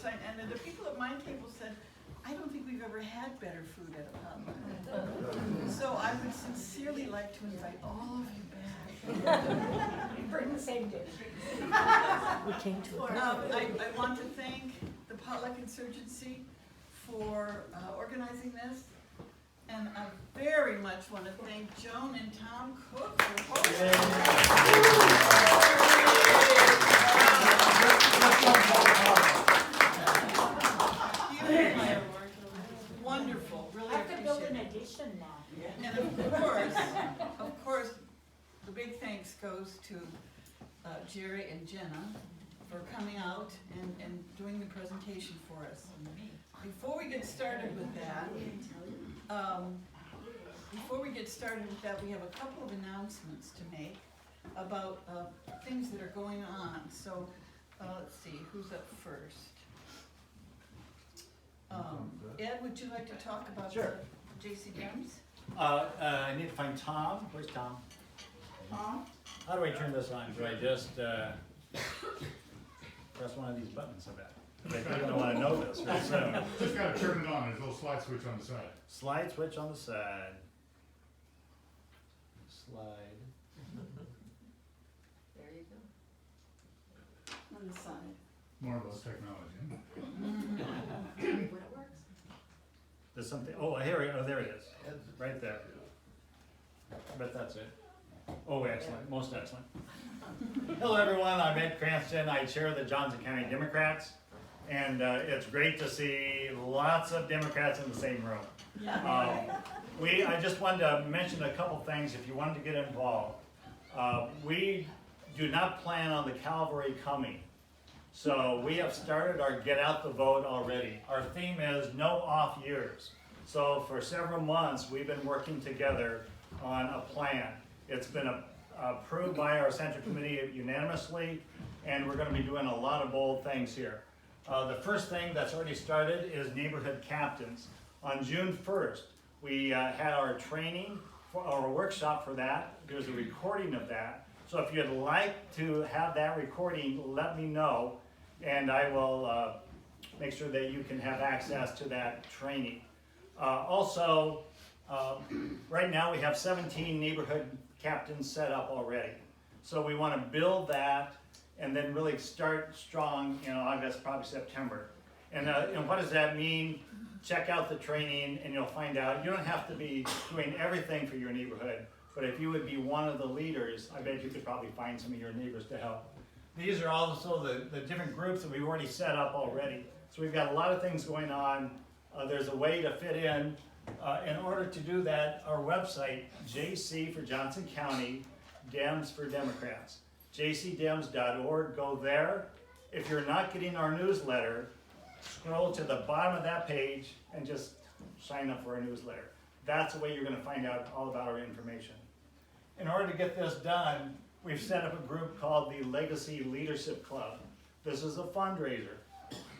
website, and the people at my table said, I don't think we've ever had better food at a potluck. So I would sincerely like to invite all of you back. Bring the same dish. We came to I want to thank the Potluck Insurgency for organizing this. And I very much want to thank Joan and Tom Cook for hosting. Wonderful, really I have to build appreciate an it. addition now. And of course, the big thanks goes to Jerry and Jenna for coming out and doing the presentation for us. Before we get started with that, we have a couple of announcements to make about things that are going on. So let's see, who's up first? Ed, would you like to talk about Sure. the J.C. Dems? I need to find Tom. Where's Tom? Tom? How do I turn this on? Do I just press one of these buttons? I bet. They're gonna want to know this real soon. Just gotta turn it on, there's a little slide switch on the side. Slide switch on the side. Slide. There you go. On the side. More or less technology. When it works. There's something. Oh, here. Oh, there it is. Right there. I bet that's it. Oh, excellent. Most excellent. Hello, everyone. I'm Ed Cranston. I chair the Johnson County Democrats, and it's great to see lots of Democrats in the same room. I just wanted to mention a couple things if you wanted to get involved. We do not plan on the cavalry coming. So we have started our Get Out the Vote already. Our theme is no off years. So for several months, we've been working together on a plan. It's been approved by our Central Committee unanimously, and we're going to be doing a lot of bold things here. The first thing that's already started is neighborhood captains. On June 1st, we had our training, for our workshop for that. There's a recording of that. So if you'd like to have that recording, let me know, and I will make sure that you can have access to that training. Also, right now we have 17 neighborhood captains set up already. So we want to build that and then really start strong in August, probably September. And what does that mean? Check out the training and you'll find out. You don't have to be doing everything for your neighborhood, but if you would be one of the leaders, I bet you could probably find some of your neighbors to help. These are also the different groups that we've already set up already. So we've got a lot of things going on. There's a way to fit in. In order to do that, our website, JC for Johnson County, Dems for Democrats, jcdems.org, go there. If you're not getting our newsletter, scroll to the bottom of that page and just sign up for our newsletter. That's the way you're going to find out all about our information. In order to get this done, we've set up a group called the Legacy Leadership Club. This is a fundraiser.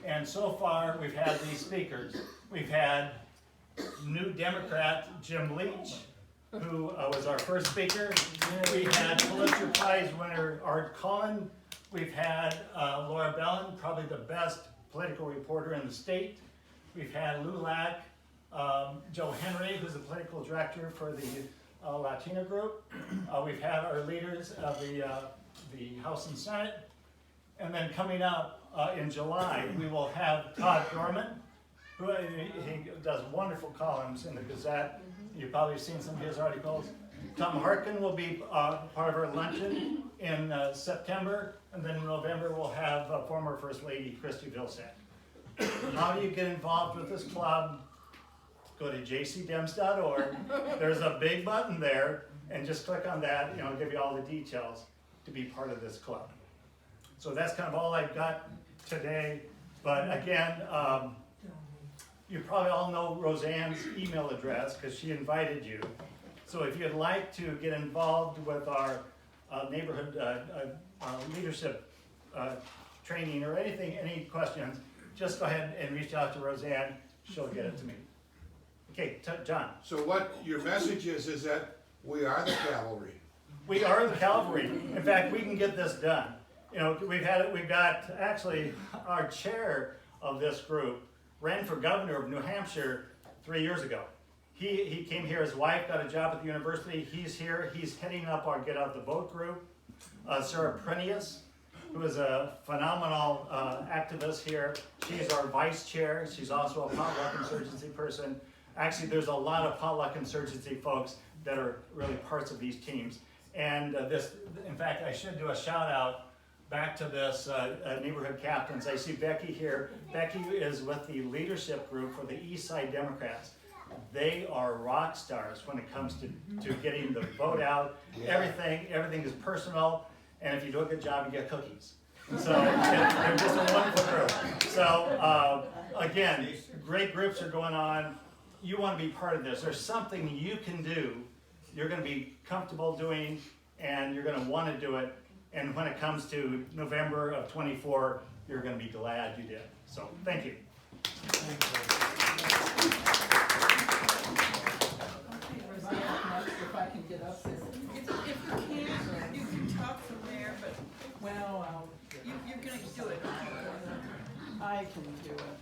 And so far, we've had these speakers. We've had New Democrat Jim Leach, who was our first speaker. We had Pulitzer Prize winner Art Cullen. We've had Laura Bellin, probably the best political reporter in the state. We've had Lulac, Joe Henry, who's the political director for the Latino group. We've had our leaders of the House and Senate. And then coming up in July, we will have Todd Dorman, who he does wonderful columns in the Gazette. You've probably seen some of his articles. Tom Harkin will be part of our luncheon in September, and then in November we'll have former First Lady Christy Vilsack. How do you get involved with this club? Go to jcdems.org. There's a big button there, and just click on that. It'll give you all the details to be part of this club. So that's kind of all I've got today. But again, you probably all know Roseanne's email address because she invited you. So if you'd like to get involved with our neighborhood leadership training or anything, any questions, just go ahead and reach out to Roseanne. She'll get it to me. Okay, John. So what your message is that we are the cavalry. We are the cavalry. In fact, we can get this done. We've got actually our chair of this group, ran for governor of New Hampshire 3 years ago. He came here, his wife got a job at the university, he's here, he's heading up our Get Out the Vote group. Sarah Prenius, who is a phenomenal activist here, she's our vice chair, she's also a Potluck Insurgency person. Actually, there's a lot of Potluck Insurgency folks that are really parts of these teams. And in fact, I should do a shout out back to this neighborhood captains. I see Becky here. Becky is with the leadership group for the East Side Democrats. They are rock stars when it comes to getting the vote out. Yeah. Everything is personal, and if you do a good job, you get cookies. And so they're just a wonderful group. So again, great groups are going on. You want to be part of this. There's something you can do, you're going to be comfortable doing, and you're going to want to do it. And when it comes to November of 24, you're going to be glad you did. So thank you. Okay, Roseanne, next, if I can get up there. If you can, you can talk from there, but, well, you're gonna do it. I can do it.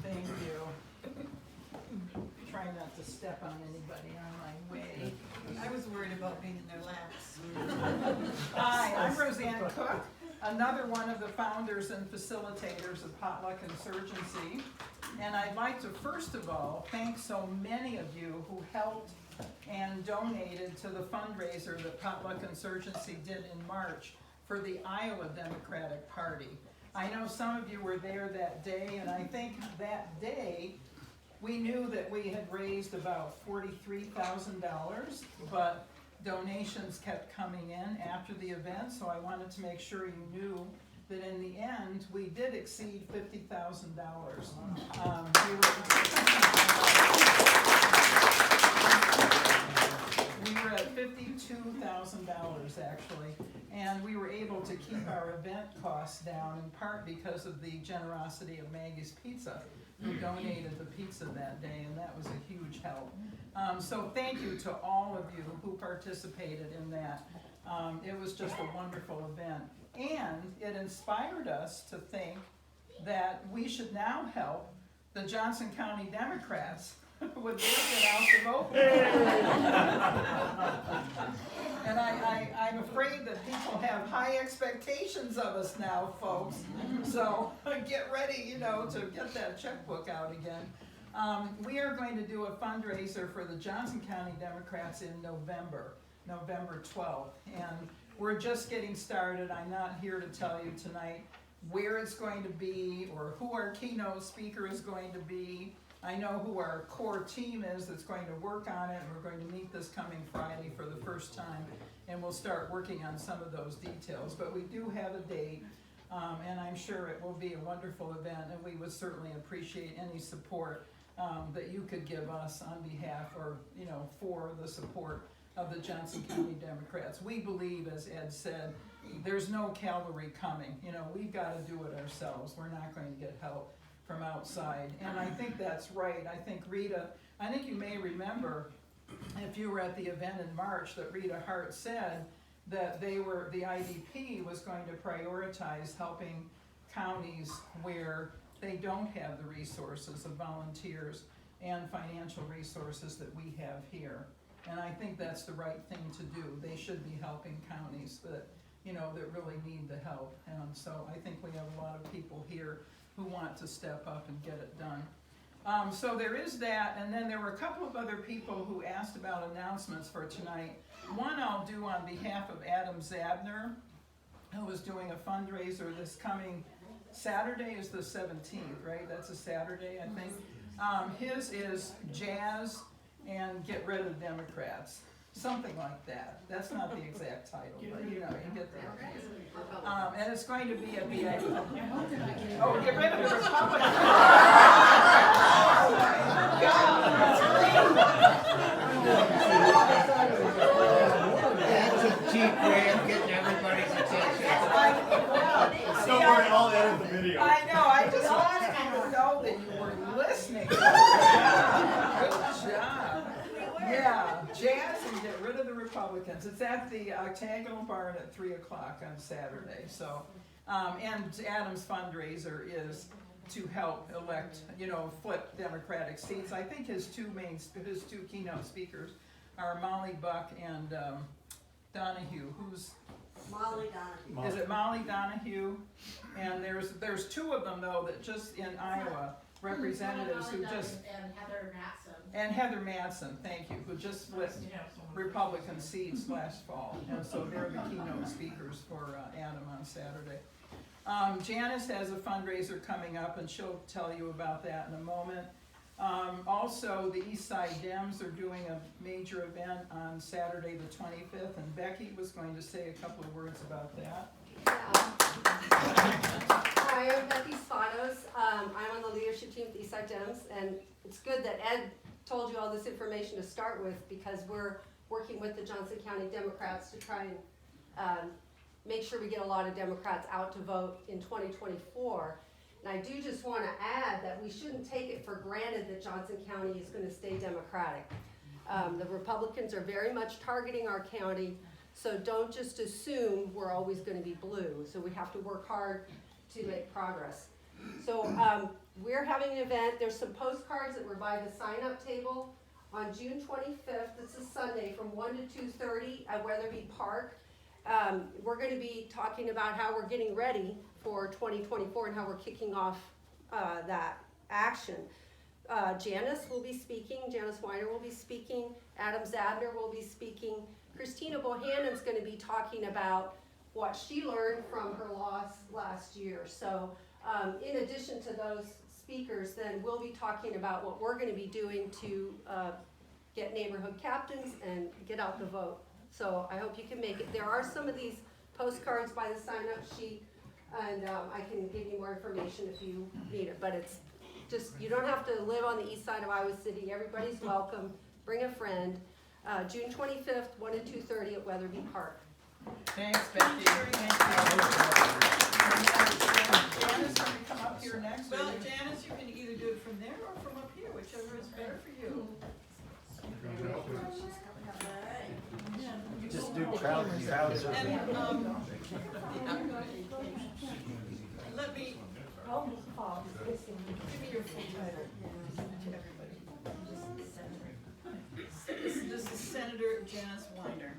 Thank you. Try not to step on anybody on my way. I was worried about being in their laps. Hi, I'm Roseanne Cook, another one of the founders and facilitators of Potluck Insurgency. And I'd like to first of all thank so many of you who helped and donated to the fundraiser that Potluck Insurgency did in March for the Iowa Democratic Party. I know some of you were there that day, and I think that day we knew that we had raised about $43,000, but donations kept coming in after the event, so I wanted to make sure you knew that in the end, we did exceed $50,000. We were at $52,000 actually, and we were able to keep our event costs down in part because of the generosity of Maggie's Pizza, who donated the pizza that day, and that was a huge help. So thank you to all of you who participated in that. It was just a wonderful event. And it inspired us to think that we should now help the Johnson County Democrats with their Get Out the Vote. And I'm afraid that people have high expectations of us now, folks. So get ready, to get that checkbook out again. We are going to do a fundraiser for the Johnson County Democrats in November 12th. And we're just getting started. I'm not here to tell you tonight where it's going to be or who our keynote speaker is going to be. I know who our core team is that's going to work on it, and we're going to meet this coming Friday for the first time, and we'll start working on some of those details. But we do have a date, and I'm sure it will be a wonderful event, and we would certainly appreciate any support that you could give us on behalf or, for the support of the Johnson County Democrats. We believe, as Ed said, there's no cavalry coming. We've got to do it ourselves. We're not going to get help from outside. And I think that's right. I think you may remember, if you were at the event in March, that Rita Hart said that the IDP was going to prioritize helping counties where they don't have the resources of volunteers and financial resources that we have here. And I think that's the right thing to do. They should be helping counties that really need the help. And so I think we have a lot of people here who want to step up and get it done. So there is that, and then there were a couple of other people who asked about announcements for tonight. One I'll do on behalf of Adam Zabner, who is doing a fundraiser this coming Saturday is the 17th, right? That's a Saturday, I think. His is Jazz and Get Rid of Democrats. Something like that. That's not the exact title, but you get the idea. And it's going to be at the Get Rid of the Republicans. That's a cheap way of getting everybody's attention. Don't worry, I'll edit the video. I know, I just wanted you to know that you were listening. Good job. Yeah, Jazz and Get Rid of the Republicans. It's at the Octagonal Barn at 3 o'clock on Saturday. So, and Adam's fundraiser is to help elect, flip Democratic seats. I think his two keynote speakers are Molly Buck and Donahue, Molly Donahue. is it Molly Donahue? And there's two of them though that just in Iowa, representatives who just, And Heather Matson. and Heather Madsen, thank you, who just flipped Republican seats last fall. And so they're the keynote speakers for Adam on Saturday. Janice has a fundraiser coming up and she'll tell you about that in a moment. Also, the East Side Dems are doing a major event on Saturday the 25th, and Becky was going to say a couple of words about that. Hi, I'm Becky Spanos. I'm on the leadership team at the East Side Dems, and it's good that Ed told you all this information to start with, because we're working with the Johnson County Democrats to try and make sure we get a lot of Democrats out to vote in 2024. And I do just want to add that we shouldn't take it for granted that Johnson County is going to stay Democratic. The Republicans are very much targeting our county, so don't just assume we're always going to be blue. So we have to work hard to make progress. So we're having an event. There's some postcards that were by the sign-up table on June 25th. This is Sunday from 1 to 2:30 at Weatherby Park. We're going to be talking about how we're getting ready for 2024 and how we're kicking off that action. Janice will be speaking, Janice Weiner will be speaking, Adam Zadner will be speaking. Christina Bohannon's going to be talking about what she learned from her loss last year. So in addition to those speakers, then we'll be talking about what we're going to be doing to get neighborhood captains and get out the vote. So I hope you can make it. There are some of these postcards by the sign-up sheet, and I can give you more information if you need it. But it's just, you don't have to live on the east side of Iowa City. Everybody's welcome. Bring a friend. June 25th, 1 to 2:30 at Weatherby Park. Thanks, Becky. Thank you. Janice, can you come up here next? Well, Janice, you can either do it from there or from up here, whichever is better for you. Just do crowd surfing. And, let me, give me your full title to everybody. This is Senator Janice Weiner.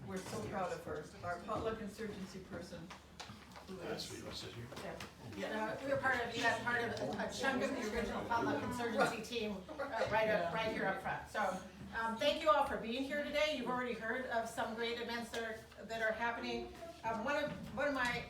We're so proud of her, our Potluck Insurgency person. We were part of, you guys part of a chunk of the original Potluck Insurgency team right here up front. So thank you all for being here today. You've already heard of some great events that are happening. One of my,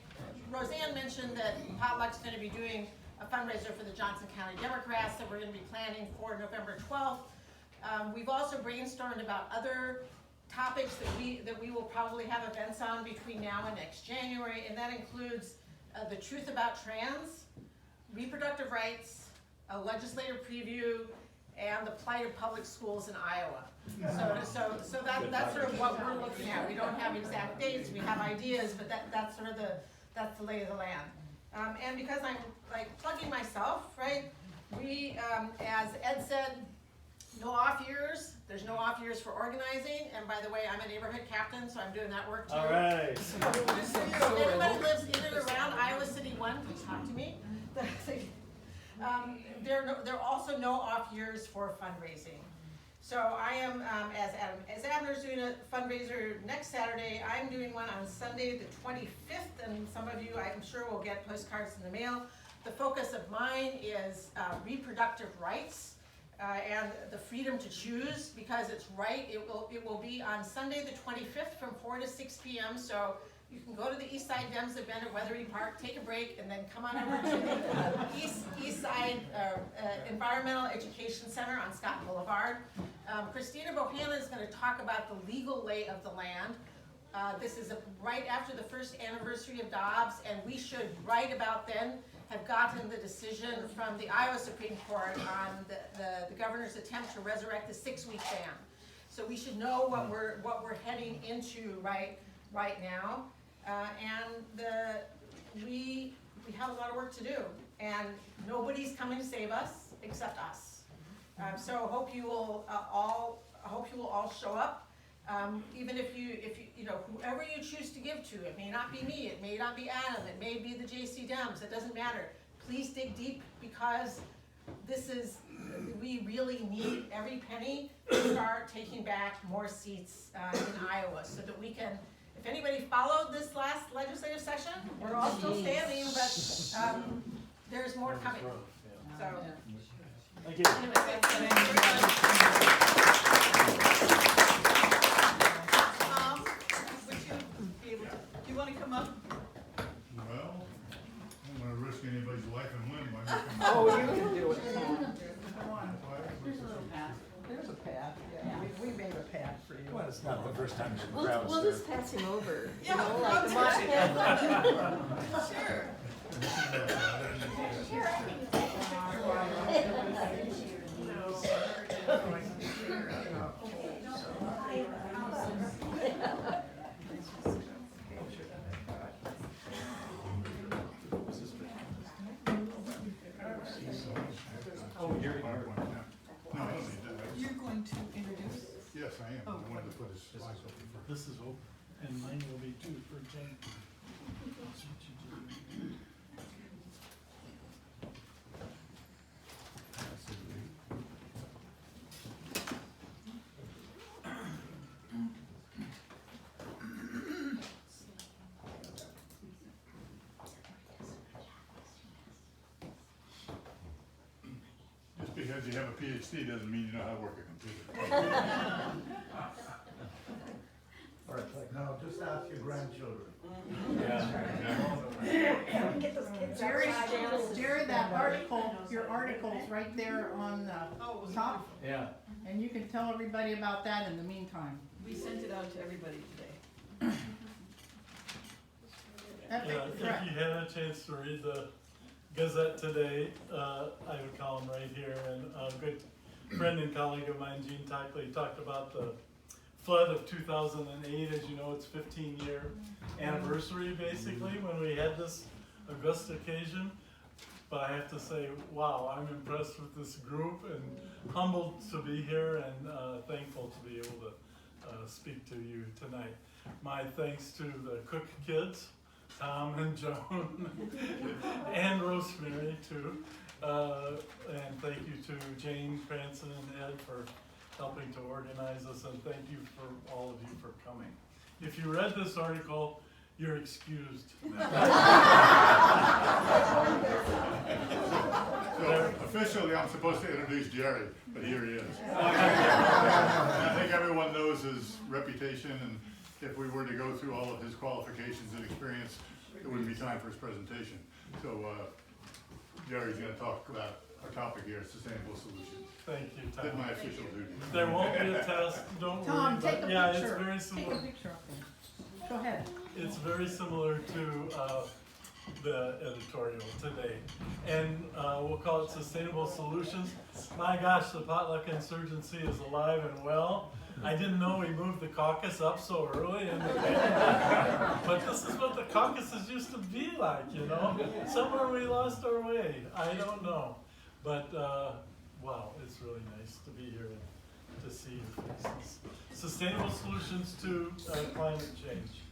Roseanne mentioned that Potluck's going to be doing a fundraiser for the Johnson County Democrats that we're going to be planning for November 12th. We've also brainstormed about other topics that we will probably have events on between now and next January, and that includes the truth about trans, reproductive rights, a legislative preview, and the plight of public schools in Iowa. So that's sort of what we're looking at. We don't have exact dates, we have ideas, but that's sort of that's the lay of the land. And because I'm like plugging myself, right? We, as Ed said, no off years. There's no off years for organizing. And by the way, I'm a neighborhood captain, so I'm doing that work too. All right. So if anybody lives in and around Iowa City 1, please talk to me. There are also no off years for fundraising. So I am, as Abner's doing a fundraiser next Saturday, I'm doing one on Sunday the 25th, and some of you I'm sure will get postcards in the mail. The focus of mine is reproductive rights. And the freedom to choose, because it's right. It will be on Sunday the 25th from 4 to 6 p.m. So you can go to the East Side Dems event at Weatherby Park, take a break, and then come on over to the East Side Environmental Education Center on Scott Boulevard. Christina Bohannon is going to talk about the legal lay of the land. This is right after the first anniversary of Dobbs, and we should right about then have gotten the decision from the Iowa Supreme Court on the governor's attempt to resurrect the 6-week ban. So we should know what we're heading into right now, and we have a lot of work to do, and nobody's coming to save us except us. So hope you will all show up. Even if you whoever you choose to give to, it may not be me, it may not be Adam, it may be the JC Dems, it doesn't matter. please dig deep, because we really need every penny to start taking back more seats in Iowa, so that we can, if anybody followed this last legislative session, we're all still standing, but there's more coming, so. Thank you. Anyway, that's Would you be able to, do you wanna come up? Well, I don't wanna risk anybody's life and limb by making. Oh, you can do it, Tom. Come on. There's a path, yeah, we made a path for you. Well, it's not the first time the crowd's We'll just pass him over. Yeah, You know, I'll like the take mosh pit. Sure. No, I don't need that. You're going to introduce? Yes, I am. Oh, I wanted to put his slides up first. This is open, and mine will be too for Jen. Just because you have a PhD doesn't mean you know how to work a computer. No, just ask your grandchildren. Jerry, that article, your article's right there on Oh, the top, Yeah. and you can tell everybody about that in the meantime. we sent it out to everybody today. That's Yeah, it, if correct. you had a chance to read the Gazette today, I have a column right here, and a good friend and colleague of mine, Gene Tockley, talked about the flood of 2008. As you know, it's 15-year anniversary, basically, when we had this august occasion. But I have to say, wow, I'm impressed with this group and humbled to be here, and thankful to be able to speak to you tonight. My thanks to the Cook kids, Tom and Joan, and Rosemary too. And thank you to Jane, Cranston, and Ed for helping to organize us, and thank you for all of you for coming. If you read this article, you're excused. So officially, I'm supposed to introduce Jerry, but here he is. I think everyone knows his reputation, and if we were to go through all of his qualifications and experience, it wouldn't be time for his presentation. So Jerry's gonna talk about our topic here, sustainable solutions. Thank you, Did Tom. my official duty. There won't be a test, don't worry. Tom, take but a yeah, picture. it's very Take a similar. picture of them. Go ahead. It's very similar to the editorial today. And we'll call it Sustainable Solutions. My gosh, the Potluck Insurgency is alive and well. I didn't know we moved the caucus up so early in the day. But this is what the caucuses used to be like, you know? Somewhere we lost our way. I don't know. But wow, it's really nice to be here and to see your faces. Sustainable solutions to climate change.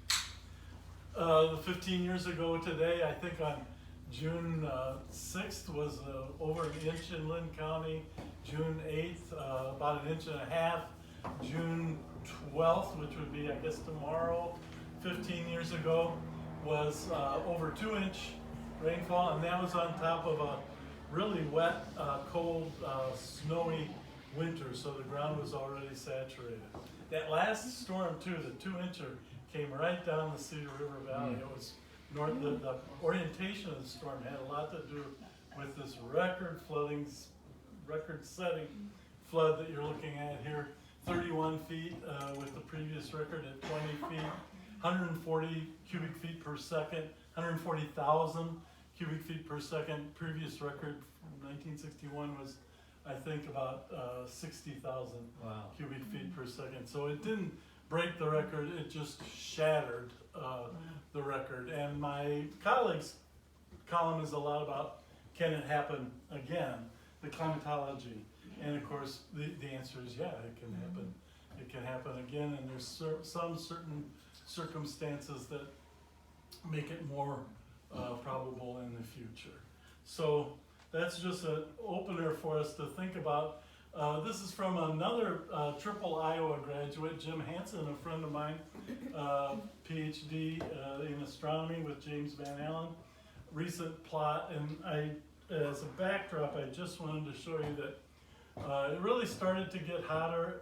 15 years ago today, I think on June 6th was over an inch in Lynn County. June 8th, about an inch and a half. June 12th, which would be, I guess, tomorrow, 15 years ago, was over 2-inch rainfall, and that was on top of a really wet, cold, snowy winter, so the ground was already saturated. That last storm too, the 2-incher, came right down the Cedar River Valley. It was north, the orientation of the storm had a lot to do with this record-setting flood that you're looking at here. 31 feet with the previous record at 20 feet, 140 cubic feet per second, 140,000 cubic feet per second. Previous record from 1961 was, I think, about 60,000 cubic feet per second. So it didn't break the record, it just shattered the record. And my colleague's column is a lot about, can it happen again? The climatology. And of course, the answer is yeah, it can happen. It can happen again, and there's some certain circumstances that make it more probable in the future. So that's just an opener for us to think about. This is from another triple Iowa graduate, Jim Hansen, a friend of mine, PhD in astronomy with James Van Allen. Recent plot, and as a backdrop, I just wanted to show you that it really started to get hotter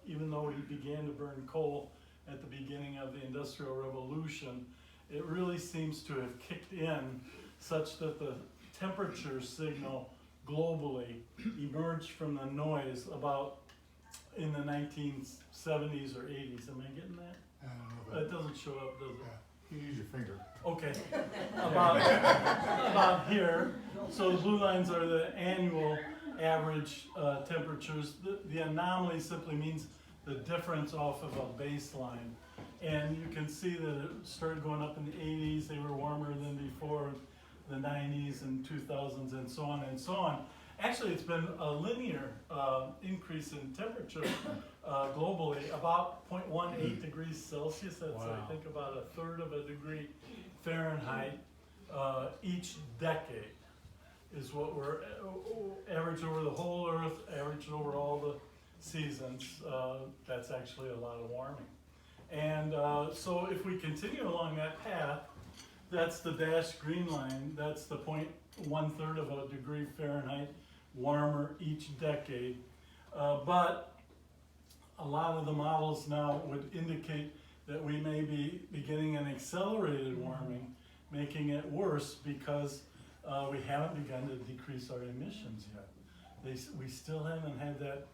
even though we began to burn coal at the beginning of the Industrial Revolution. It really seems to have kicked in such that the temperature signal globally emerged from the noise about in the 1970s or 80s. Am I getting that? I don't know It doesn't show up, does it? You use your finger. Okay, about here. So the blue lines are the annual average temperatures. The anomaly simply means the difference off of a baseline. And you can see that it started going up in the 80s. They were warmer than before, the 90s and 2000s and so on and so on. Actually, it's been a linear increase in temperature globally, about 0.18 degrees Celsius. That's, I think, about a third of a degree Fahrenheit each decade is what we're average over the whole Earth, average over all the seasons. That's actually a lot of warming. And so if we continue along that path, that's the dashed green line. That's the 1/3 of a degree Fahrenheit warmer each decade. But a lot of the models now would indicate that we may be beginning an accelerated warming, making it worse because we haven't begun to decrease our emissions yet. We still haven't had that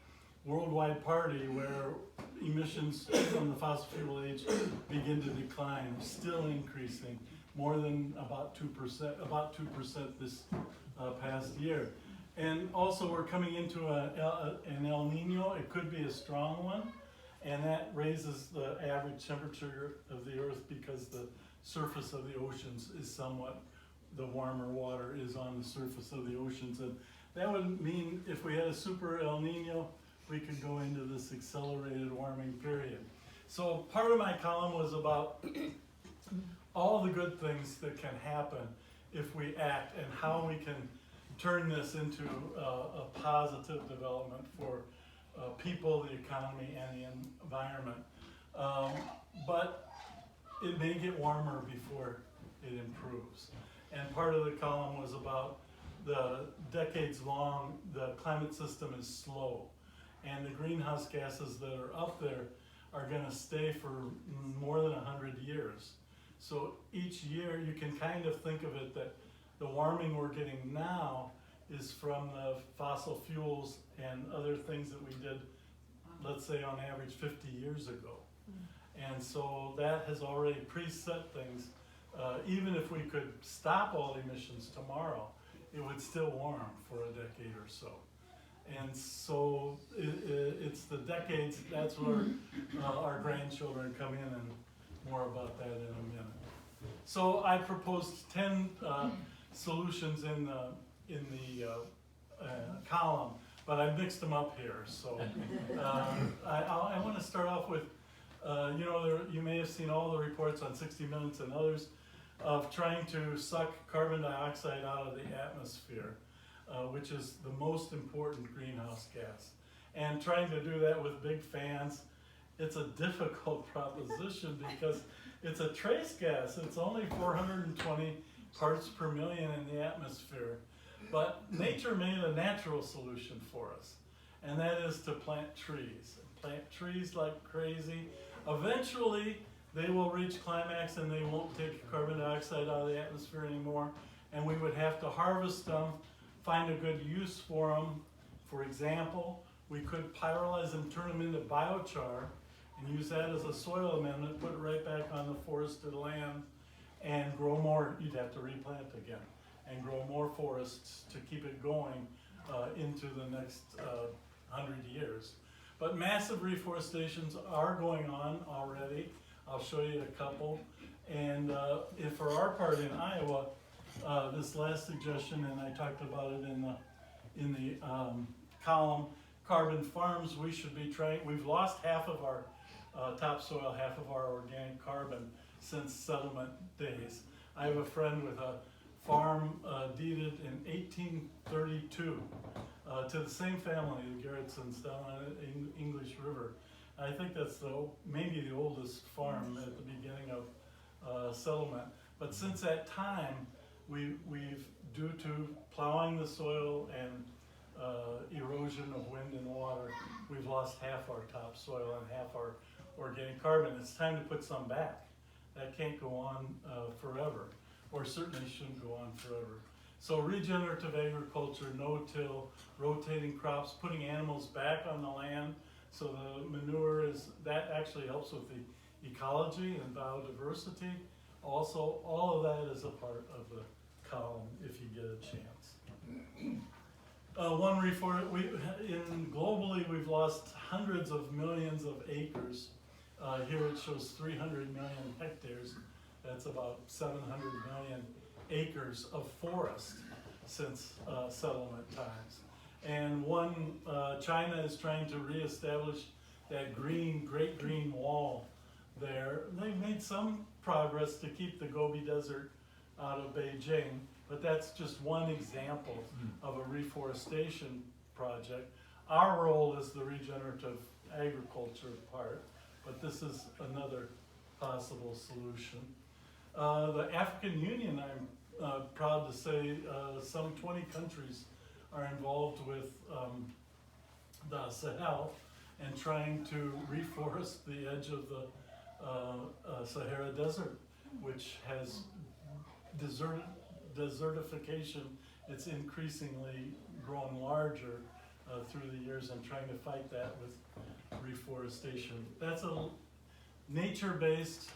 worldwide party where emissions from the fossil fuel age begin to decline, still increasing, more than about 2% this past year. And also we're coming into an El Nino. It could be a strong one, and that raises the average temperature of the Earth because the surface of the oceans is somewhat, the warmer water is on the surface of the oceans. And that would mean if we had a super El Nino, we could go into this accelerated warming period. So part of my column was about all the good things that can happen if we act and how we can turn this into a positive development for people, the economy, and the environment. But it may get warmer before it improves. And part of the column was about the decades long, the climate system is slow. And the greenhouse gases that are up there are gonna stay for more than 100 years. So each year you can kind of think of it that the warming we're getting now is from the fossil fuels and other things that we did, let's say on average 50 years ago. And so that has already preset things. Even if we could stop all emissions tomorrow, it would still warm for a decade or so. And so it's the decades, that's where our grandchildren come in, and more about that in a minute. So I proposed 10 solutions in the column, but I mixed them up here. So I want to start off with, you may have seen all the reports on 60 Minutes and others of trying to suck carbon dioxide out of the atmosphere. Which is the most important greenhouse gas. And trying to do that with big fans, it's a difficult proposition because it's a trace gas. It's only 420 parts per million in the atmosphere. But nature made a natural solution for us, and that is to plant trees. Plant trees like crazy. Eventually, they will reach climax and they won't take carbon dioxide out of the atmosphere anymore, and we would have to harvest them, find a good use for them. For example, we could pyrolyze them, turn them into biochar, and use that as a soil amendment, put it right back on the forested land, and grow more. You'd have to replant again, and grow more forests to keep it going into the next 100 years. But massive reforestations are going on already. I'll show you a couple. And if for our part in Iowa, this last suggestion, and I talked about it in the column, carbon farms, we should be trying. We've lost half of our topsoil, half of our organic carbon since settlement days. I have a friend with a farm deeded in 1832 to the same family, the Garrettsons, down on English River. I think that's maybe the oldest farm at the beginning of settlement. But since that time, we've due to plowing the soil and erosion of wind and water, we've lost half our topsoil and half our organic carbon. It's time to put some back. That can't go on forever, or certainly shouldn't go on forever. So regenerative agriculture, no-till, rotating crops, putting animals back on the land, so the manure that actually helps with the ecology and biodiversity. Also, all of that is a part of the column if you get a chance. Globally, we've lost hundreds of millions of acres. Here it shows 300 million hectares. That's about 700 million acres of forest since settlement times. And China is trying to reestablish that Great Green Wall there. They've made some progress to keep the Gobi Desert out of Beijing, but that's just one example of a reforestation project. Our role is the regenerative agriculture part, but this is another possible solution. The African Union, I'm proud to say, some 20 countries are involved with the Sahel and trying to reforest the edge of the Sahara Desert, which has desertification. It's increasingly grown larger through the years, and trying to fight that with reforestation. That's a nature-based,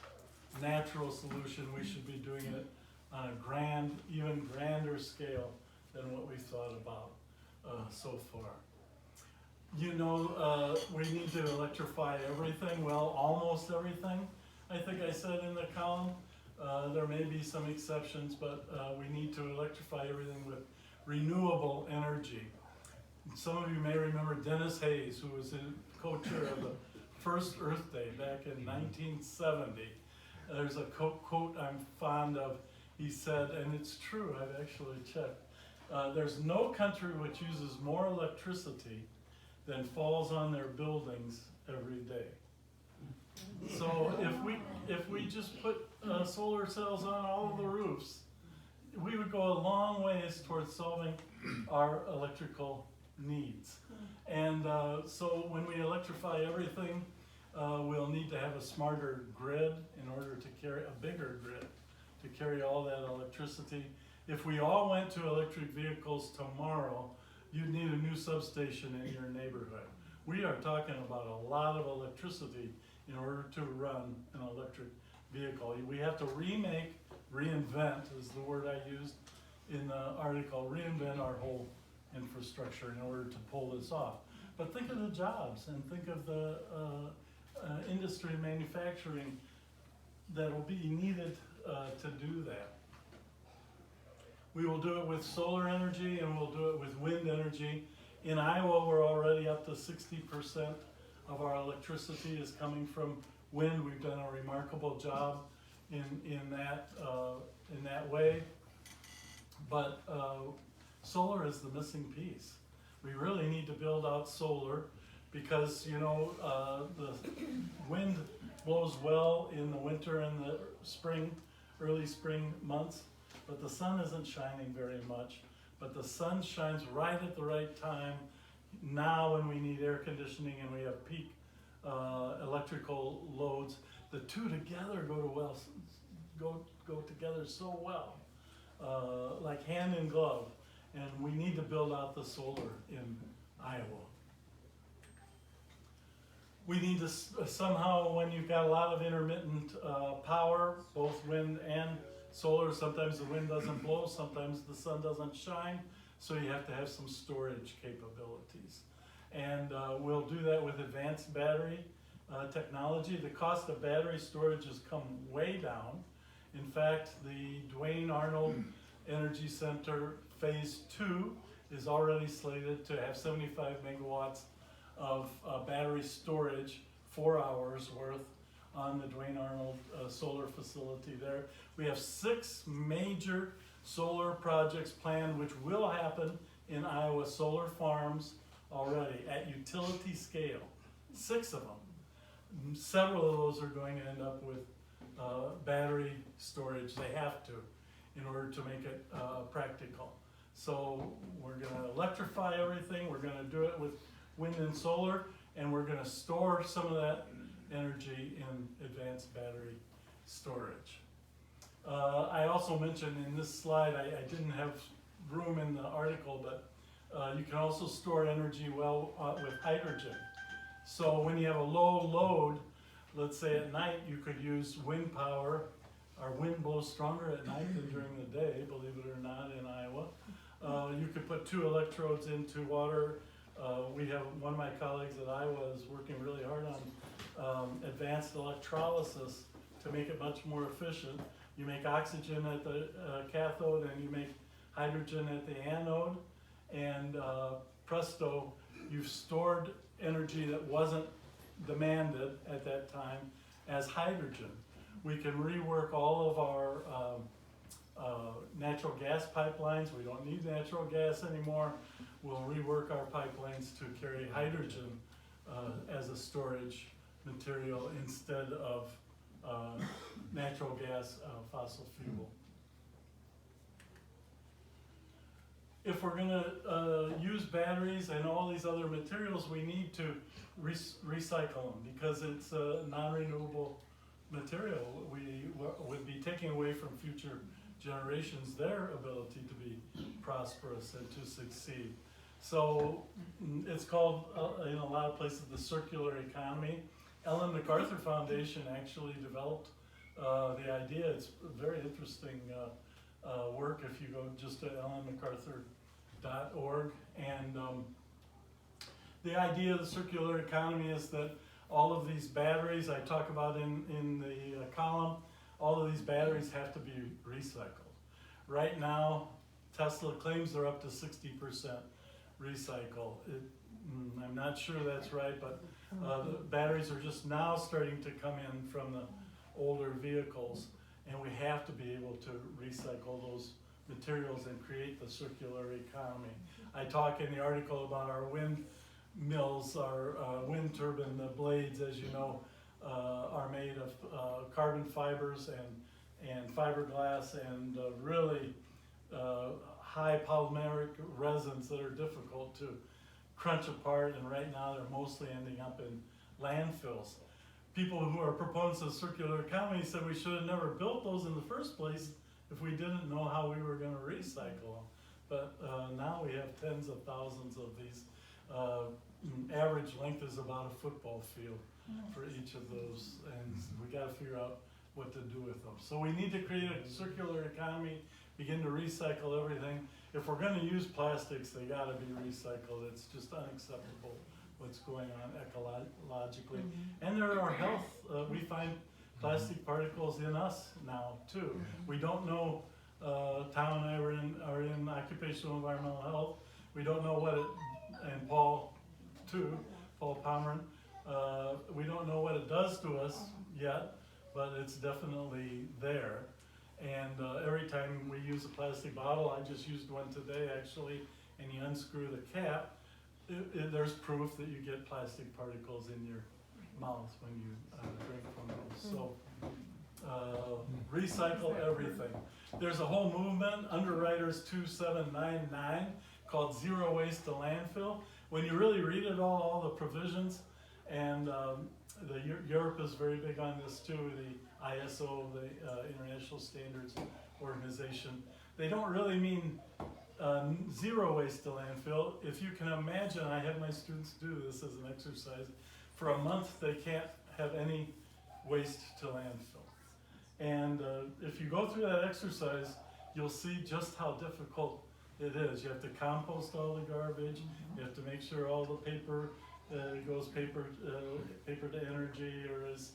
natural solution. We should be doing it on a even grander scale than what we've thought about so far. You know, we need to electrify everything, well, almost everything. I think I said in the column, there may be some exceptions, but we need to electrify everything with renewable energy. Some of you may remember Dennis Hayes, who was the co-chair of the first Earth Day back in 1970. There's a quote I'm fond of. He said, and it's true, I've actually checked, there's no country which uses more electricity than falls on their buildings every day. So if we just put solar cells on all of the roofs, we would go a long ways towards solving our electrical needs. And so when we electrify everything, we'll need to have a smarter grid in order to carry a bigger grid to carry all that electricity. If we all went to electric vehicles tomorrow, you'd need a new substation in your neighborhood. We are talking about a lot of electricity in order to run an electric vehicle. We have to reinvent is the word I used in the article, reinvent our whole infrastructure in order to pull this off. But think of the jobs and think of the industry and manufacturing that will be needed to do that. We will do it with solar energy and we'll do it with wind energy. In Iowa, we're already up to 60% of our electricity is coming from wind. We've done a remarkable job in that way. But solar is the missing piece. We really need to build out solar because, you know, the wind blows well in the winter and the spring, early spring months, but the sun isn't shining very much. But the sun shines right at the right time now when we need air conditioning and we have peak electrical loads. The two together go together so well, like hand in glove. And we need to build out the solar in Iowa. We need to somehow, when you've got a lot of intermittent power, both wind and solar, sometimes the wind doesn't blow, sometimes the sun doesn't shine, so you have to have some storage capabilities. And we'll do that with advanced battery technology. The cost of battery storage has come way down. In fact, the Duane Arnold Energy Center Phase 2 is already slated to have 75 megawatts of battery storage, 4 hours worth, on the Duane Arnold solar facility there. We have 6 major solar projects planned, which will happen in Iowa, solar farms already at utility scale, 6 of them. Several of those are going to end up with battery storage. They have to in order to make it practical. So we're gonna electrify everything, we're gonna do it with wind and solar, and we're gonna store some of that energy in advanced battery storage. I also mentioned in this slide, I didn't have room in the article, but you can also store energy with hydrogen. So when you have a low load, let's say at night, you could use wind power. Our wind blows stronger at night than during the day, believe it or not, in Iowa. You could put 2 electrodes into water. We have one of my colleagues at Iowa is working really hard on advanced electrolysis to make it much more efficient. You make oxygen at the cathode and you make hydrogen at the anode, and presto, you've stored energy that wasn't demanded at that time as hydrogen. We can rework all of our natural gas pipelines. We don't need natural gas anymore. We'll rework our pipelines to carry hydrogen as a storage material instead of natural gas, fossil fuel. If we're gonna use batteries and all these other materials, we need to recycle them because it's a non-renewable material. We would be taking away from future generations their ability to be prosperous and to succeed. So it's called, in a lot of places, the circular economy. Ellen MacArthur Foundation actually developed the idea. It's very interesting work if you go just to ellenmacarthur.org. And the idea of the circular economy is that all of these batteries I talk about in the column, all of these batteries have to be recycled. Right now, Tesla claims they're up to 60% recycle. I'm not sure that's right, but the batteries are just now starting to come in from the older vehicles, and we have to be able to recycle those materials and create the circular economy. I talk in the article about our wind mills, our wind turbine, the blades, as you know, are made of carbon fibers and fiberglass and really high polymeric resins that are difficult to crunch apart, and right now they're mostly ending up in landfills. People who are proponents of circular economy said we should have never built those in the first place if we didn't know how we were going to recycle them. But now we have tens of thousands of these. Average length is about a football field for each of those, and we got to figure out what to do with them. So we need to create a circular economy, begin to recycle everything. If we're going to use plastics, they got to be recycled. It's just unacceptable what's going on ecologically. And there are health, we find plastic particles in us now too. We don't know, Tom and I are in occupational environmental health. We don't know what it, and Paul too, Paul Pomeran, we don't know what it does to us yet, but it's definitely there. And every time we use a plastic bottle, I just used one today actually, and you unscrew the cap, there's proof that you get plastic particles in your mouth when you drink from those. So recycle everything. There's a whole movement, Underwriters 2799, called Zero Waste to Landfill. When you really read it all the provisions, and Europe is very big on this too, the ISO, the International Standards Organization. They don't really mean zero waste to landfill. If you can imagine, I have my students do this as an exercise. For a month, they can't have any waste to landfill. And if you go through that exercise, you'll see just how difficult it is. You have to compost all the garbage. You have to make sure all the paper goes paper to energy or is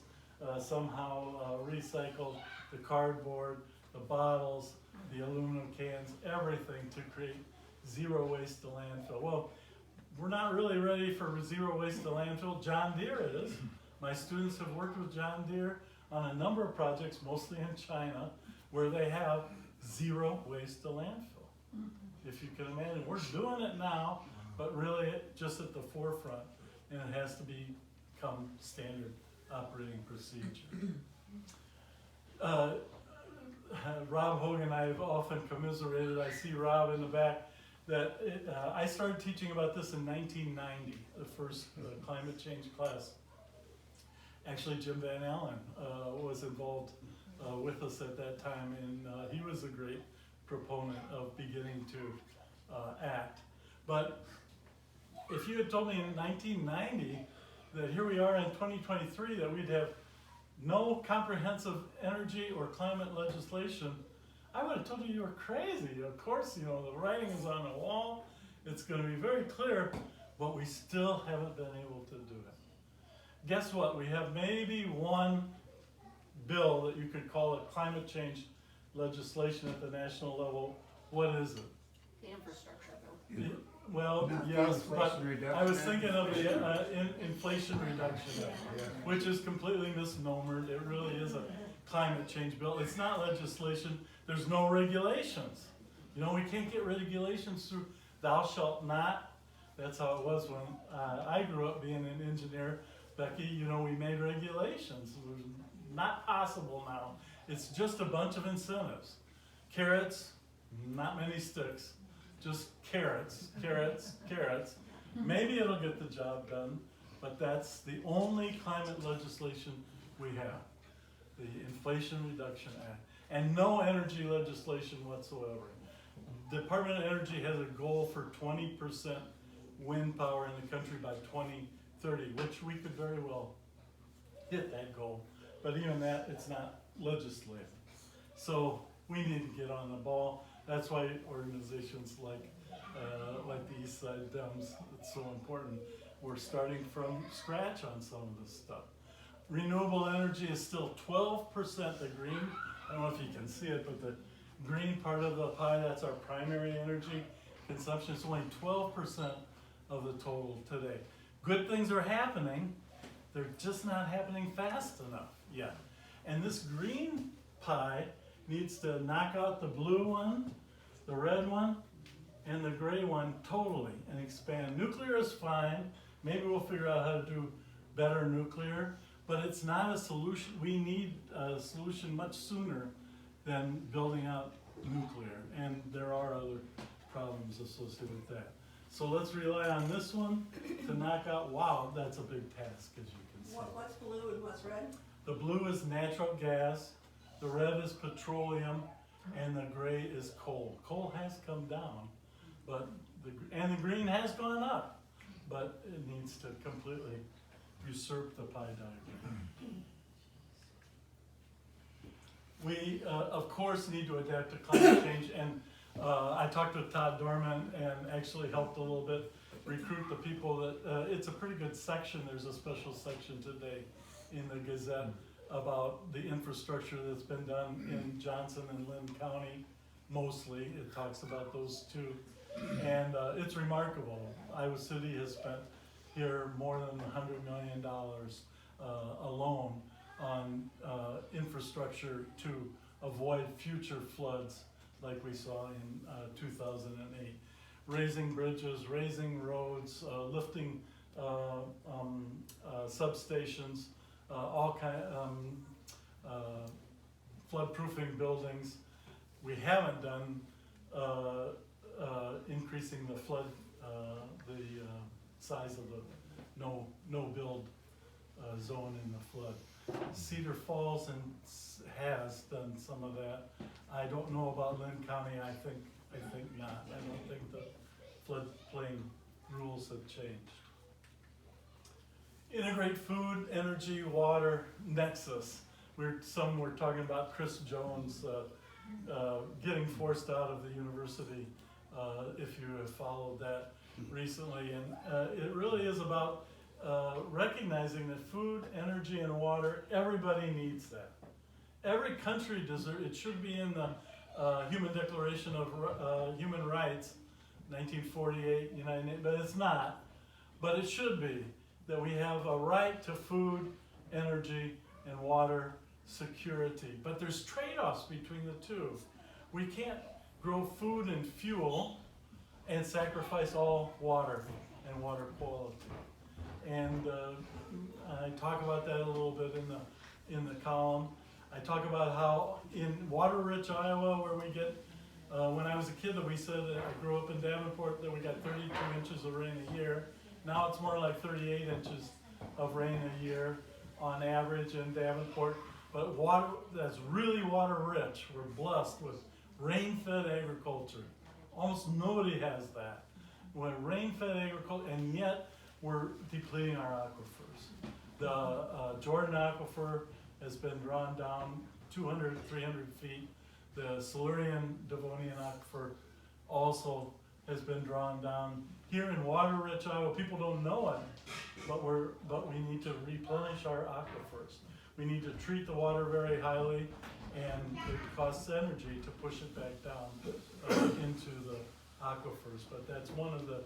somehow recycled. The cardboard, the bottles, the aluminum cans, everything to create zero waste to landfill. Well, we're not really ready for zero waste to landfill. John Deere is. My students have worked with John Deere on a number of projects, mostly in China, where they have zero waste to landfill. If you can imagine, we're doing it now, but really just at the forefront, and it has to become standard operating procedure. Rob Hogan and I have often commiserated, I see Rob in the back, that I started teaching about this in 1990, the first climate change class. Actually, Jim Van Allen was involved with us at that time, and he was a great proponent of beginning to act. But if you had told me in 1990 that here we are in 2023 that we'd have no comprehensive energy or climate legislation, I would have told you were crazy. Of course, you know, the writing is on the wall. It's going to be very clear, but we still haven't been able to do it. Guess what? We have maybe one bill that you could call it climate change legislation at the national level. What is it? The infrastructure bill. Well, Not the yes, but Inflation Reduction I was Act? thinking of the Inflation Reduction Act, which is completely misnomered. It really is a climate change bill. It's not legislation. There's no regulations. You know, we can't get regulations through thou shalt not. That's how it was when I grew up being an engineer. Becky, you know, we made regulations. It was not possible now. It's just a bunch of incentives. Carrots, not many sticks. Just carrots, carrots, carrots. Maybe it'll get the job done, but that's the only climate legislation we have, the Inflation Reduction Act, and no energy legislation whatsoever. The Department of Energy has a goal for 20% wind power in the country by 2030, which we could very well hit that goal, but even that, it's not legislative. So we need to get on the ball. That's why organizations like the East Side Dems, it's so important. We're starting from scratch on some of this stuff. Renewable energy is still 12%, the green, I don't know if you can see it, but the green part of the pie, that's our primary energy consumption. It's only 12% of the total today. Good things are happening, they're just not happening fast enough yet. And this green pie needs to knock out the blue one, the red one, and the gray one totally and expand. Nuclear is fine. Maybe we'll figure out how to do better nuclear, but it's not a solution. We need a solution much sooner than building out nuclear, and there are other problems associated with that. So let's rely on this one to knock out, wow, that's a big task, as you can see. What's blue and what's red? The blue is natural gas, the red is petroleum, and the gray is coal. Coal has come down, but the green has gone up, but it needs to completely usurp the pie diagram. We, of course, need to adapt to climate change, and I talked with Todd Dorman and actually helped a little bit recruit the people that, it's a pretty good section. There's a special section today in the Gazette about the infrastructure that's been done in Johnson and Lynn County, mostly. It talks about those two, and it's remarkable. Iowa City has spent here more than $100 million alone on infrastructure to avoid future floods like we saw in 2008. Raising bridges, raising roads, lifting substations, all kind flood-proofing buildings. We haven't done increasing the flood, the size of the no-build zone in the flood. Cedar Falls has done some of that. I don't know about Lynn County. I think not. I don't think the floodplain rules have changed. Integrate food, energy, water nexus. Some were talking about Chris Jones getting forced out of the university, if you have followed that recently. And it really is about recognizing that food, energy, and water, everybody needs that. Every country deserves, it should be in the Human Declaration of Human Rights, 1948, United Nations, but it's not. But it should be, that we have a right to food, energy, and water security. But there's trade-offs between the two. we can't grow food and fuel and sacrifice all water and water quality. And I talk about that a little bit in the column. I talk about how in water-rich Iowa, where we get, when I was a kid, we said that I grew up in Davenport, that we got 32 inches of rain a year. Now it's more like 38 inches of rain a year on average in Davenport. But water that's really water-rich, we're blessed with rain-fed agriculture. Almost nobody has that. When rain-fed agriculture, and yet we're depleting our aquifers. The Jordan aquifer has been drawn down 200, 300 feet. The Silurian Devonian aquifer also has been drawn down. Here in water-rich Iowa, people don't know it, but we need to replenish our aquifers. We need to treat the water very highly, and it costs energy to push it back down into the aquifers, but that's one of the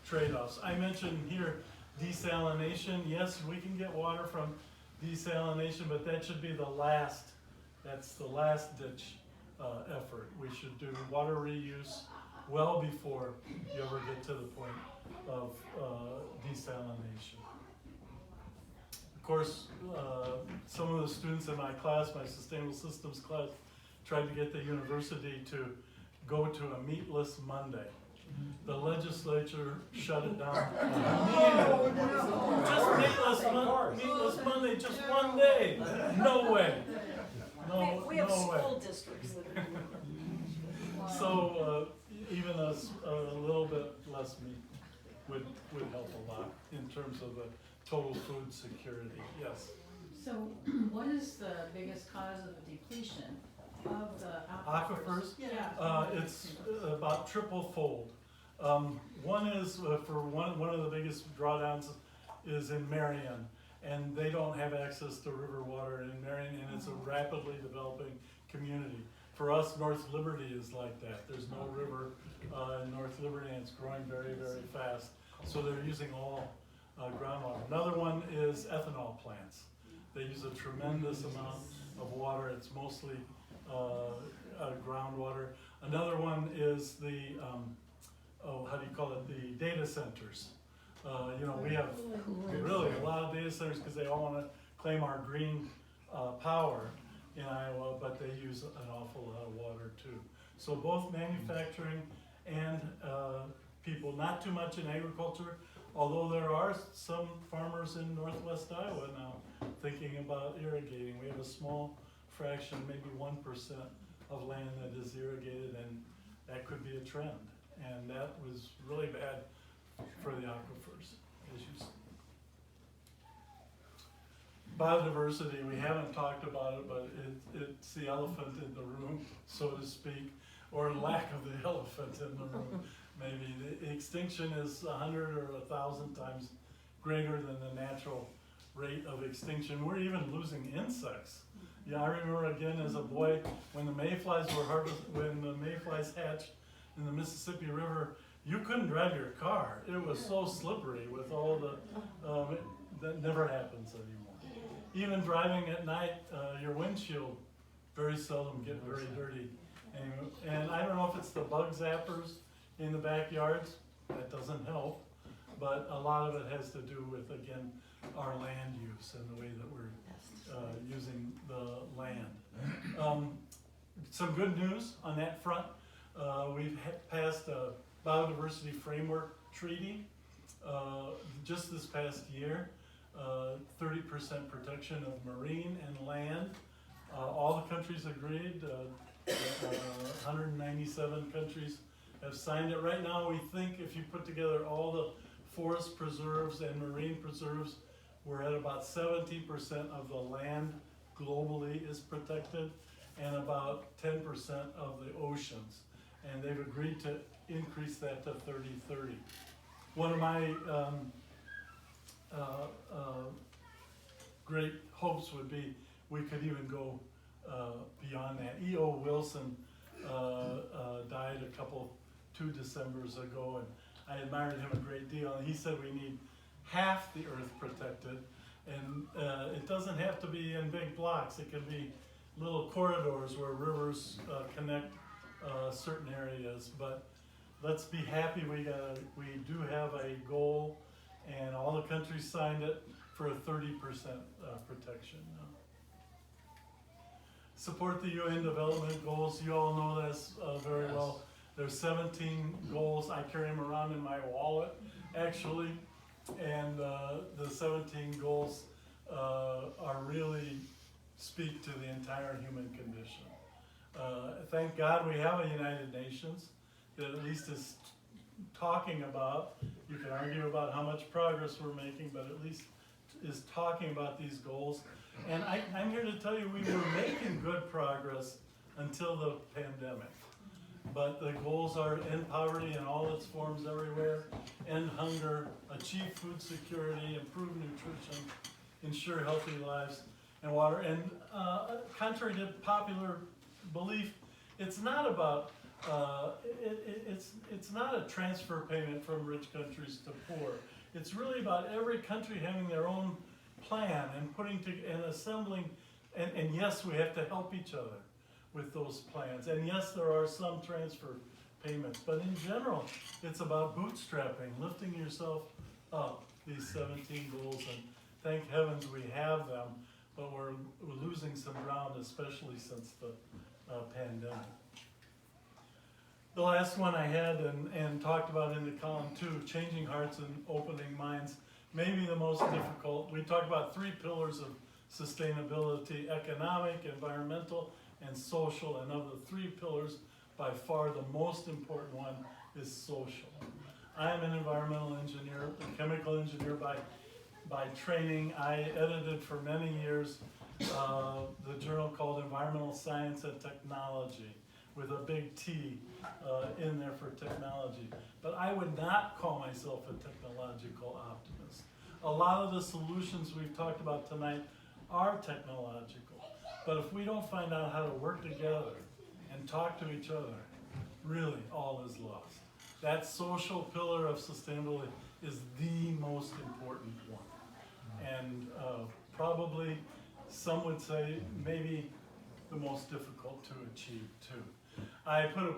trade-offs. I mentioned here desalination. Yes, we can get water from desalination, but that should be that's the last ditch effort. We should do water reuse well before you ever get to the point of desalination. Of course, some of the students in my class, my Sustainable Systems class, tried to get the university to go to a meatless Monday. The legislature shut it down. Just meatless Monday, just one day. No way. No, We have no way. school districts that are doing it. So even a little bit less meat would help a lot in terms of the total food security. Yes. So what is the biggest cause of the depletion of the aquifers? Aquifers? Yeah. It's about triple-fold. One is for one of the biggest drawdowns is in Marion, and they don't have access to river water in Marion, and it's a rapidly developing community. For us, North Liberty is like that. There's no river in North Liberty, and it's growing very, very fast. So they're using all groundwater. Another one is ethanol plants. They use a tremendous amount of water. It's mostly groundwater. Another one is the how do you call it? The data centers. We have really a lot of data centers because they all want to claim our green power in Iowa, but they use an awful lot of water too. So both manufacturing and people, not too much in agriculture, although there are some farmers in northwest Iowa now thinking about irrigating. We have a small fraction, maybe 1% of land that is irrigated, and that could be a trend. And that was really bad for the aquifers, as you see. Biodiversity, we haven't talked about it, but it's the elephant in the room, so to speak, or lack of the elephant in the room. Maybe the extinction is 100 or 1,000 times greater than the natural rate of extinction. We're even losing insects. Yeah, I remember again as a boy when the mayflies hatched in the Mississippi River, you couldn't drive your car. It was so slippery with all the, that never happens anymore. Even driving at night, your windshield very seldom get very dirty. And I don't know if it's the bug zappers in the backyards, that doesn't help, but a lot of it has to do with, again, our land use and the way that we're using the land. Some good news on that front. We've passed a biodiversity framework treaty just this past year, 30% protection of marine and land. All the countries agreed, 197 countries have signed it. Right now we think if you put together all the forest preserves and marine preserves, we're at about 70% of the land globally is protected and about 10% of the oceans. And they've agreed to increase that to 30-30. One of my great hopes would be we could even go beyond that. E.O. Wilson died 2 Decembers ago, and I admired him a great deal. And he said we need half the earth protected, and it doesn't have to be in big blocks. It can be little corridors where rivers connect certain areas, but let's be happy we do have a goal, and all the countries signed it for a 30% protection. Support the UN development goals. You all know this very well. There's 17 goals. I carry them around in my wallet, actually, and the 17 goals are really speak to the entire human condition. Thank God we have a United Nations that at least is talking about, you can argue about how much progress we're making, but at least is talking about these goals. And I'm here to tell you we were making good progress until the pandemic. But the goals are end poverty in all its forms everywhere, end hunger, achieve food security, improve nutrition, ensure healthy lives and water. And contrary to popular belief, it's not about it's not a transfer payment from rich countries to poor. It's really about every country having their own plan and putting together and assembling. And yes, we have to help each other with those plans. And yes, there are some transfer payments, but in general, it's about bootstrapping, lifting yourself up. These 17 goals, and thank heavens we have them, but we're losing some ground, especially since the pandemic. The last one I had and talked about in the column too, changing hearts and opening minds, maybe the most difficult. We talk about 3 pillars of sustainability: economic, environmental, and social. And of the 3 pillars, by far the most important one is social. I am an environmental engineer, a chemical engineer by training. I edited for many years the journal called Environmental Science and Technology, with a big T in there for technology. But I would not call myself a technological optimist. A lot of the solutions we've talked about tonight are technological. But if we don't find out how to work together and talk to each other, really all is lost. That social pillar of sustainability is the most important one. And probably some would say maybe the most difficult to achieve too. I put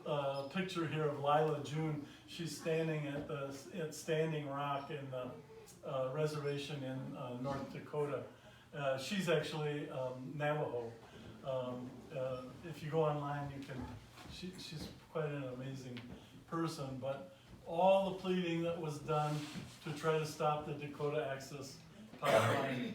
a picture here of Lila June. She's standing at Standing Rock in the reservation in North Dakota. She's actually Navajo. If you go online, you can. She's quite an amazing person. But all the pleading that was done to try to stop the Dakota Access Pipeline.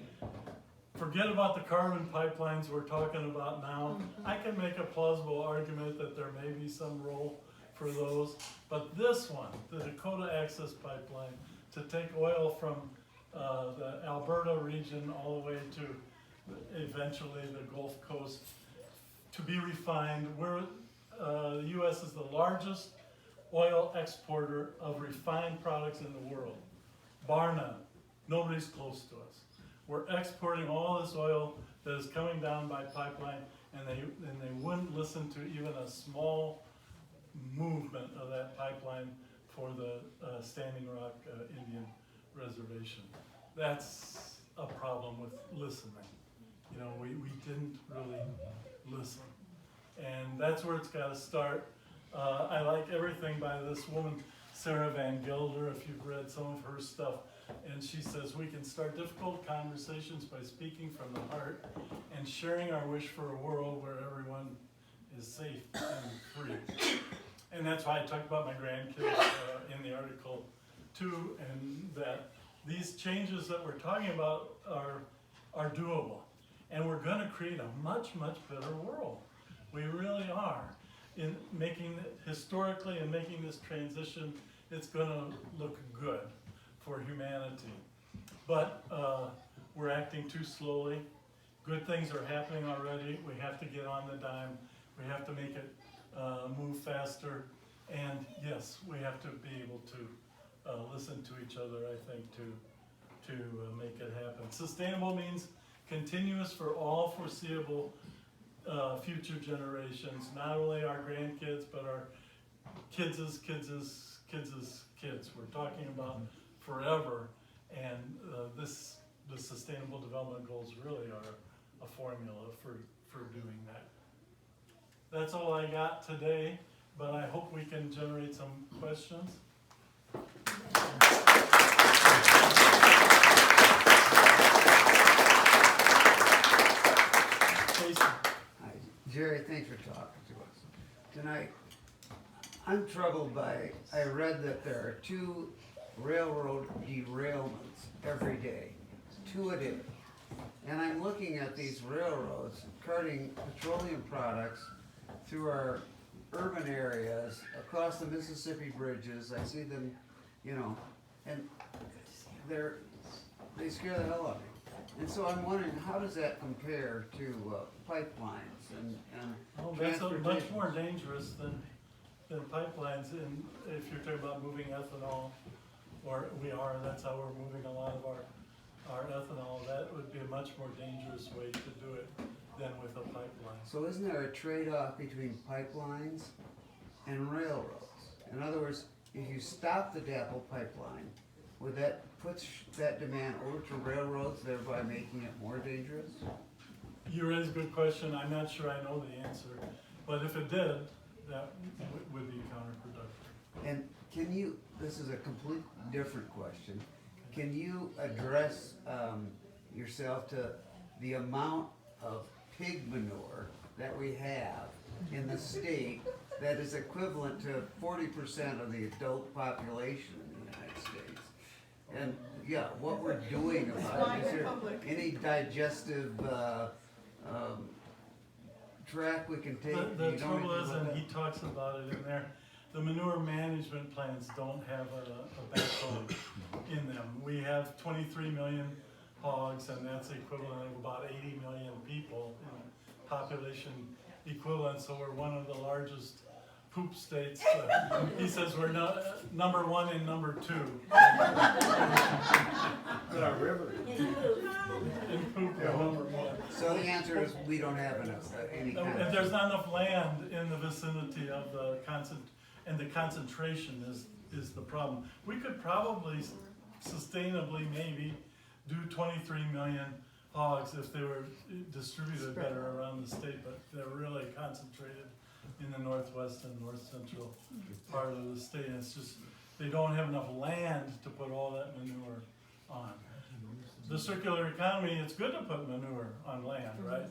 Forget about the carbon pipelines we're talking about now. I can make a plausible argument that there may be some role for those, but this one, the Dakota Access Pipeline, to take oil from the Alberta region all the way to eventually the Gulf Coast to be refined. The U.S. is the largest oil exporter of refined products in the world, bar none. Nobody's close to us. We're exporting all this oil that is coming down by pipeline, and they wouldn't listen to even a small movement of that pipeline for the Standing Rock Indian Reservation. That's a problem with listening. You know, we didn't really listen. And that's where it's got to start. I like everything by this woman, Sarah Van Gelder, if you've read some of her stuff. And she says, we can start difficult conversations by speaking from the heart and sharing our wish for a world where everyone is safe and free. And that's why I talked about my grandkids in the article too, and that these changes that we're talking about are doable. And we're gonna create a much, much better world. We really are. In making, historically, and making this transition, it's gonna look good for humanity. But we're acting too slowly. Good things are happening already. We have to get on the dime. We have to make it move faster. And yes, we have to be able to listen to each other, I think, to make it happen. Sustainable means continuous for all foreseeable future generations, not only our grandkids, but our kids' kids' kids. We're talking about forever, and the Sustainable Development Goals really are a formula for doing that. that's all I got today, but I hope we can generate some questions. Jason. Hi, Jerry, thanks for talking to us tonight. I'm troubled by, I read that there are 2 railroad derailments every day, 2 a day. And I'm looking at these railroads carting petroleum products through our urban areas, across the Mississippi bridges. I see them, you know, and they scare the hell out of me. And so I'm wondering, how does that compare to pipelines and Oh, that's much transportation? more dangerous than pipelines, and if you're talking about moving ethanol, or that's how we're moving a lot of our ethanol, that would be a much more dangerous way to do it than with a pipeline. So isn't there a trade-off between pipelines and railroads? In other words, if you stop the DAPL pipeline, would that put that demand over to railroads, thereby making it more dangerous? You raise a good question. I'm not sure I know the answer, but if it did, that would be counterproductive. And can you, this is a complete different question, can you address yourself to the amount of pig manure that we have in the state that is equivalent to 40% of the adult population in the United States? And yeah, what we're doing about it, is there any digestive track we can take? The You don't trouble have is, to look and up? he talks about it in there, the manure management plans don't have a backbone in them. We have 23 million hogs, and that's equivalent of about 80 million people in population equivalent, so we're one of the largest poop states. He says we're number 1 and number 2. In poop, we're number 1. So the answer is we don't have enough, any kind And of. there's not enough land in the vicinity of the concentration is the problem. We could probably sustainably maybe do 23 million hogs if they were distributed better around the state, but they're really concentrated in the northwest and north central part of the state. And it's just, they don't have enough land to put all that manure on. The circular economy, it's good to put manure on land, right?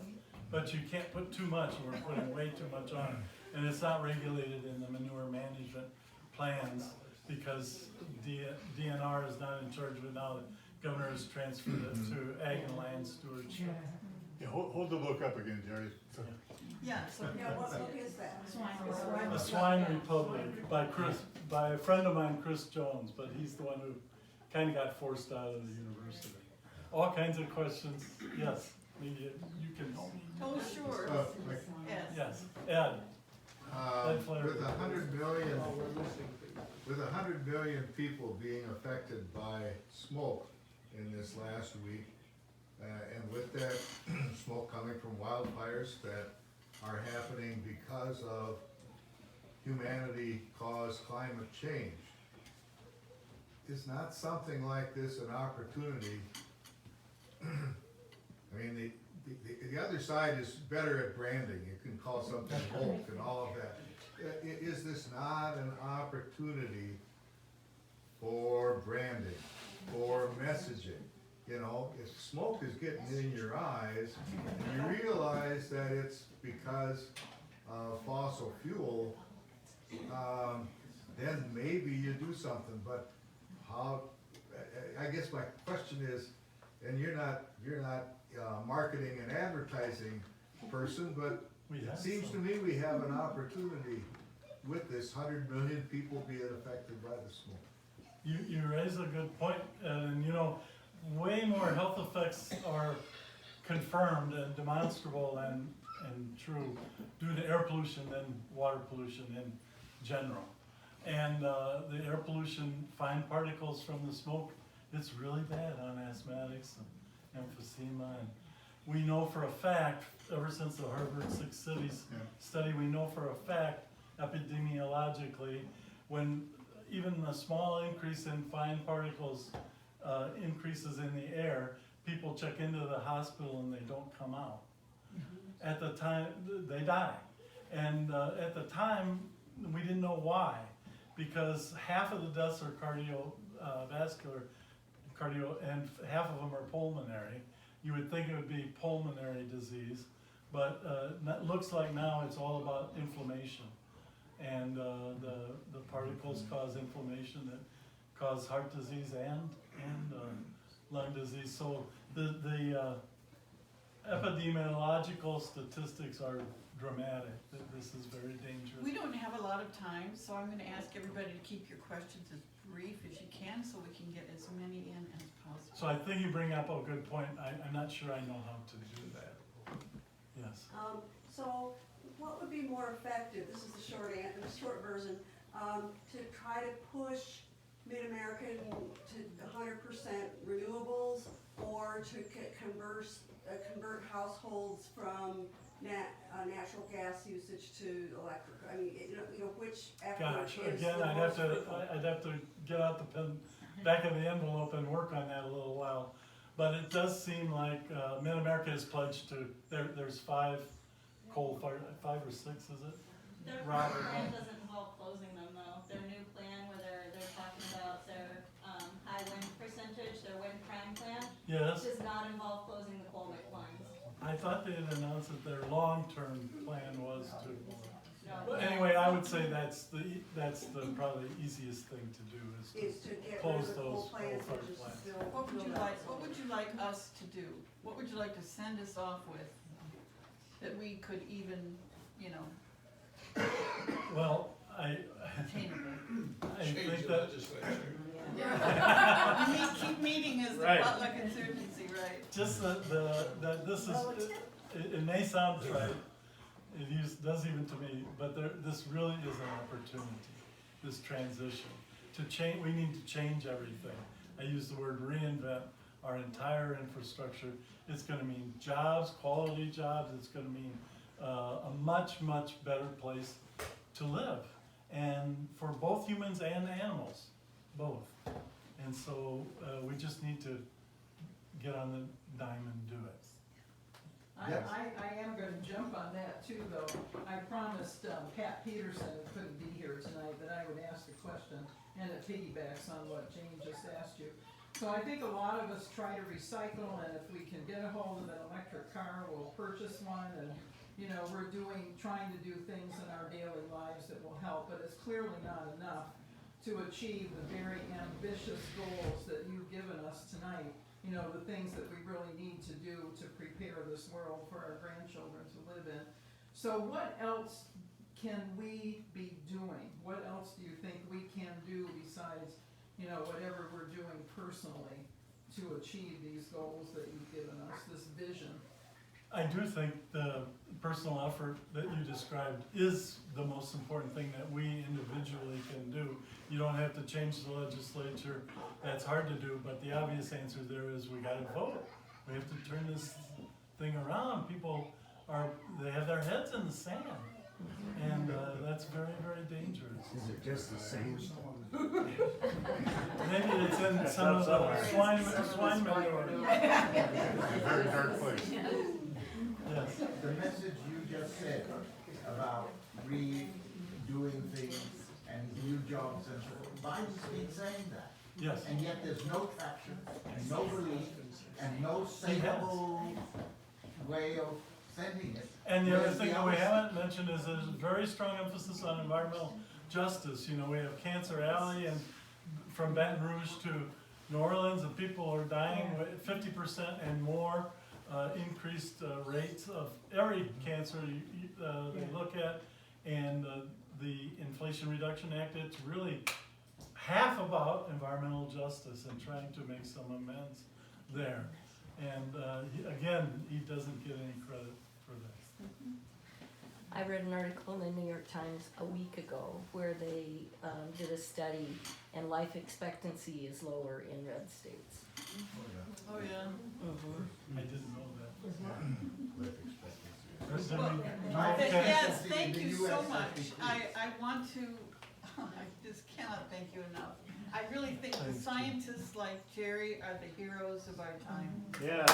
But you can't put too much, and we're putting way too much on. And it's not regulated in the manure management plans because DNR is not in charge of it now. The governor has transferred it to Ag and Land Stewardship. Yeah, hold the book up again, Jerry. So, Yeah, so. What book is that? The Swine Republic by a friend of mine, Chris Jones, but he's the one who kind of got forced out of the university. All kinds of questions. Yes, you can. Oh, sure. Yes. Yes, Ed. With 100 million, with 100 million people being affected by smoke in this last week, and with that smoke coming from wildfires that are happening because of humanity-caused climate change, is not something like this an opportunity? I mean, the other side is better at branding. You can call something woke and all of that. Is this not an opportunity for branding, for messaging? You know, if smoke is getting in your eyes and you realize that it's because of fossil fuel, then maybe you do something. But how? I guess my question is, and you're not marketing and advertising person, but it seems to me we have an opportunity with this 100 million people being affected by the smoke. You raise a good point, and you know, way more health effects are confirmed and demonstrable and true due to air pollution than water pollution in general. And the air pollution, fine particles from the smoke, it's really bad on asthmatics and emphysema. And we know for a fact, ever since the Harvard 6 Cities study, we know for a fact, epidemiologically, when even a small increase in fine particles increases in the air, people check into the hospital and they don't come out. At the time, they die. And at the time, we didn't know why, because half of the deaths are cardiovascular, and half of them are pulmonary. You would think it would be pulmonary disease, but it looks like now it's all about inflammation. And the particles cause inflammation that cause heart disease and lung disease. So the epidemiological statistics are dramatic, that this is very dangerous. We don't have a lot of time, so I'm gonna ask everybody to keep your questions as brief as you can, so we can get as many in as possible. So I think you bring up a good point. I'm not sure I know how to do that. Yes. So what would be more effective, this is the short version, to try to push Mid-American to 100% renewables, or to convert households from natural gas usage to electric? I mean, you know which effort Gosh, is again, the I'd most have fruitful? to get out the pen, back of the envelope and work on that a little while. But it does seem like Mid-America has pledged to, there's 5 coal-fired, 5 or 6, is it? Their Robert, plan doesn't involve closing them though. Their new plan where they're talking about their high wind percentage, their wind prime plan, Yes, does not involve closing the coal lines. I thought they had announced that their long-term plan was to. No. But anyway, I would say that's the probably easiest thing to do is Is to get rid close of the those coal plants and coal-fired just plants. build. What would you build like, out what would you like us to do? What would you like to send us off with, that we could even, you know, Well, I attainable? think that, Keep meeting as the Right. Potluck Insurgency, right? just that this is, it may sound trite, does even to me, but this really is an opportunity, this transition. To change, we need to change everything. I use the word reinvent our entire infrastructure. It's gonna mean jobs, quality jobs, it's gonna mean a much, much better place to live. And for both humans and animals, both. And so we just need to get on the dime and do it. I am gonna jump on that too, though. I promised Pat Peterson, who couldn't be here tonight, that I would ask the question, and it piggybacks on what Jane just asked you. So I think a lot of us try to recycle, and if we can get a hold of an electric car, we'll purchase one, and, you know, we're trying to do things in our daily lives that will help, but it's clearly not enough to achieve the very ambitious goals that you've given us tonight. You know, the things that we really need to do to prepare this world for our grandchildren to live in. So what else can we be doing? What else do you think we can do besides, you know, whatever we're doing personally to achieve these goals that you've given us, this vision? I do think the personal effort that you described is the most important thing that we individually can do. You don't have to change the legislature, that's hard to do, but the obvious answer there is we gotta vote. We have to turn this thing around. People they have their heads in the sand. And that's very, very dangerous. Is it just the same? Maybe it's in some of the swine manure. It's a very dark place. Yes. The message you just said about redoing things and new jobs and so forth, Biden's been saying that. Yes. And yet there's no traction, and no belief, and no savable way of sending it. And the other Whereas thing that we others- haven't mentioned is there's a very strong emphasis on environmental justice. You know, we have Cancer Alley, and from Baton Rouge to New Orleans, and people are dying with 50% and more increased rates of every cancer they look at. And the Inflation Reduction Act, it's really half about environmental justice and trying to make some amends there. And again, he doesn't get any credit for that. I read an article in the New York Times a week ago where they did a study, and life expectancy is lower in red states. Oh, yeah. Mm-hmm. I didn't know that. Life expectancy. Well, Okay. yes, thank you so much. I want to, I just cannot thank you enough. I really think the scientists like Jerry are the heroes of our time. Yes.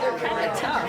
They're kinda tough.